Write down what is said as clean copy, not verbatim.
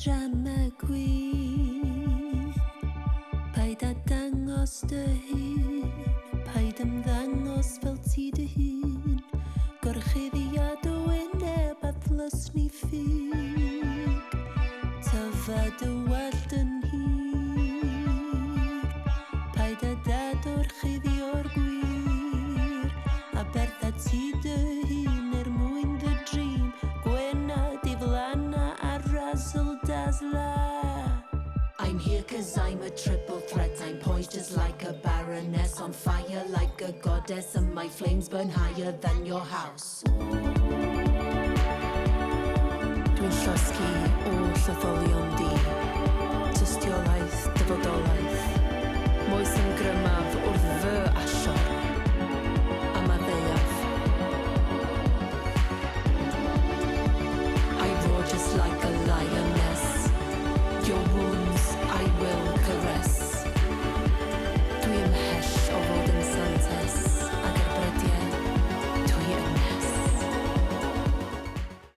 Drama queen, paid a dangos dy hun, paid ymddangos fel ti dy hun, gorchuddiad o wyneb a ddlysni ffug, tyfad y weld yn hir, paid a dad o'r chuddi o'r gwir, a bertha ti dy hun mwyn dy dream, gwena diflanna a razzle I'm here cause I'm a triple threat. I'm poised just like a baroness, on fire like a goddess, and my flames burn higher than your house. Dwi'n llosgi o llyfo